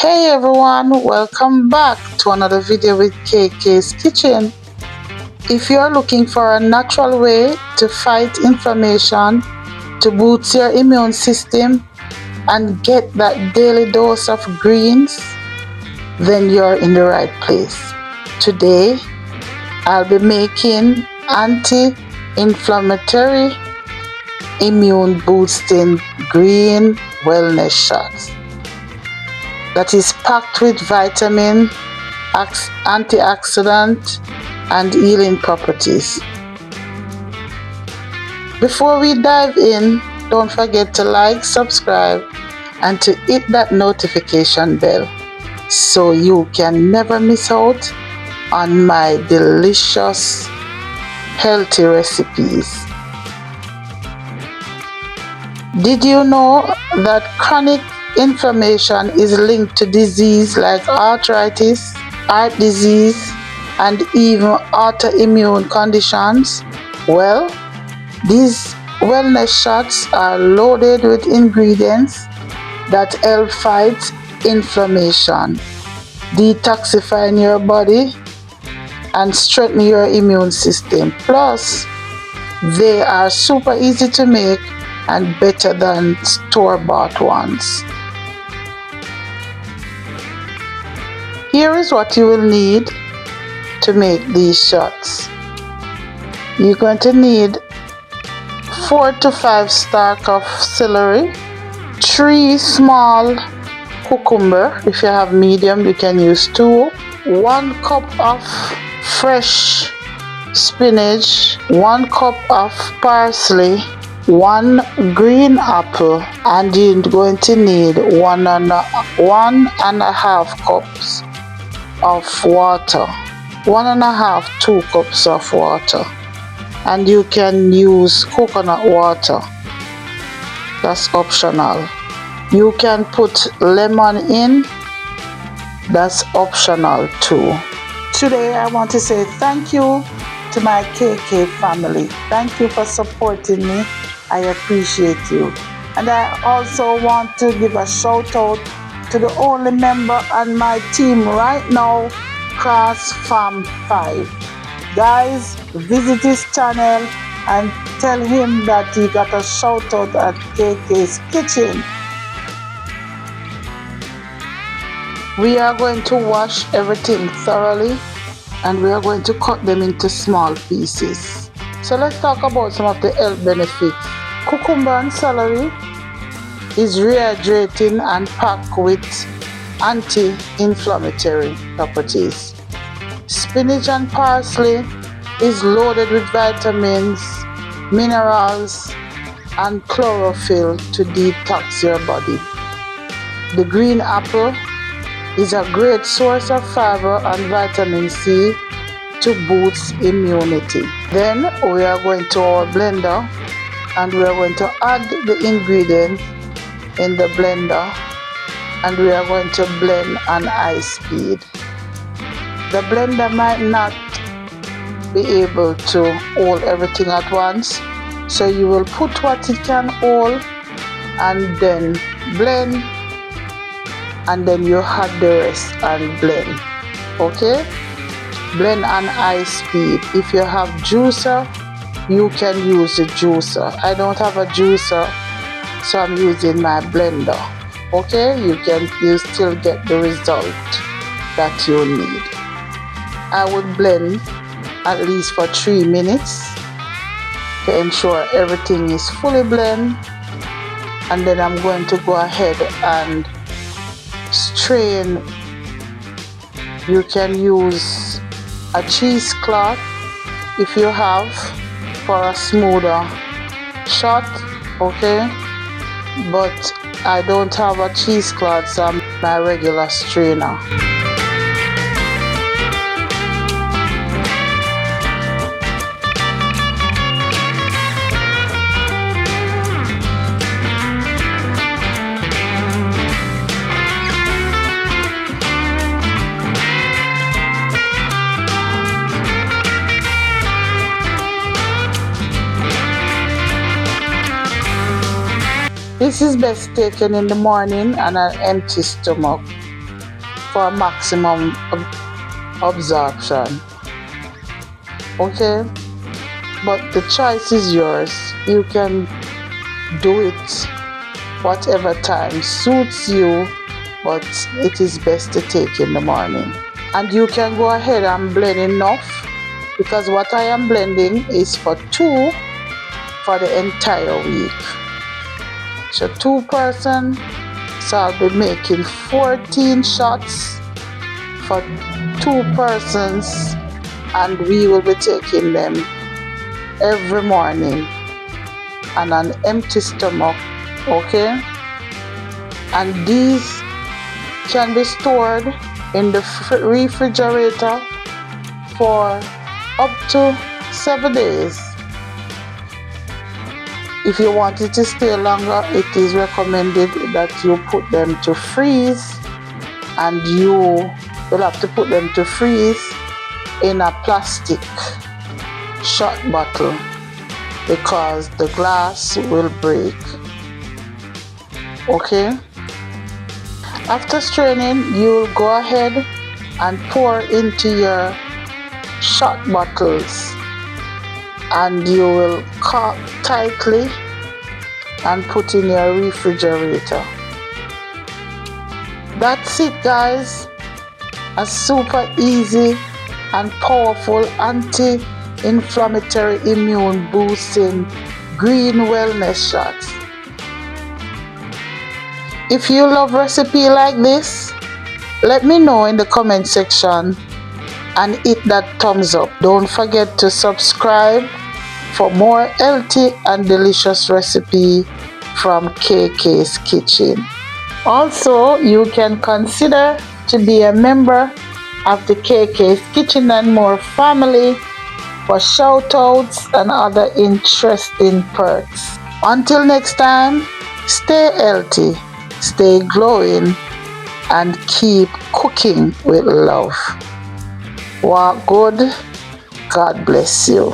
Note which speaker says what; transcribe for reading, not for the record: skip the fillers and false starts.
Speaker 1: Hey everyone, welcome back to another video with KK's Kitchen. If you are looking for a natural way to fight inflammation, to boost your immune system and get that daily dose of greens, then you're in the right place. Today, I'll be making anti-inflammatory immune boosting green wellness shots that is packed with vitamin, antioxidant, and healing properties. Before we dive in, don't forget to like, subscribe, and to hit that notification bell so you can never miss out on my delicious, healthy recipes. Did you know that chronic inflammation is linked to disease like arthritis, heart disease, and even autoimmune conditions? Well, these wellness shots are loaded with ingredients that help fight inflammation, detoxify your body, and strengthen your immune system. Plus, they are super easy to make and better than store-bought ones. Here is what you will need to make these shots. You're going to need 4 to 5 stalks of celery, 3 small cucumber. If you have medium, you can use 2. 1 cup of fresh spinach, 1 cup of parsley, 1 green apple, and you're going to need 1.5 cups of water, 2 cups of water, and you can use coconut water. That's optional. You can put lemon in. That's optional too. Today I want to say thank you to my KK family. Thank you for supporting me. I appreciate you. And I also want to give a shout out to the only member on my team right now, Cross Fam 5. Guys, visit his channel and tell him that he got a shout out at KK's Kitchen. We are going to wash everything thoroughly and we are going to cut them into small pieces. So let's talk about some of the health benefits. Cucumber and celery is rehydrating and packed with anti-inflammatory properties. Spinach and parsley is loaded with vitamins, minerals, and chlorophyll to detox your body. The green apple is a great source of fiber and vitamin C to boost immunity. Then we are going to our blender and we are going to add the ingredients in the blender and we are going to blend on high speed. The blender might not be able to hold everything at once, so you will put what it can hold and then blend, and then you add the rest and blend. Okay? Blend on high speed. If you have juicer, you can use a juicer. I don't have a juicer, so I'm using my blender. Okay? You still get the result that you need. I would blend at least for 3 minutes to ensure everything is fully blended, and then I'm going to go ahead and strain. You can use a cheesecloth if you have for a smoother shot, okay? But I don't have a cheesecloth, so I'm my regular strainer. This is best taken in the morning on an empty stomach. for maximum absorption. Okay, but the choice is yours. You can do it whatever time suits you, but it is best to take in the morning. And you can go ahead and blend enough, because what I am blending is for 2 for the entire week. So 2 person, so I'll be making 14 shots for 2 persons, and we will be taking them every morning on an empty stomach. Okay, and these can be stored in the refrigerator for up to 7 days. If you want it to stay longer, it is recommended that you put them to freeze, and you will have to put them to freeze in a plastic shot bottle, because the glass will break. Okay, after straining, you will go ahead and pour into your shot bottles, and you will cork tightly and put in your refrigerator. That's it, guys. A super easy and powerful anti-inflammatory immune boosting green wellness shots. If you love recipe like this, let me know in the comment section and hit that thumbs up. Don't forget to subscribe for more healthy and delicious recipe from KK's Kitchen. Also, you can consider to be a member of the KK's Kitchen and More family for shout outs and other interesting perks. Until next time, stay healthy, stay glowing, and keep cooking with love. Walk good. God bless you.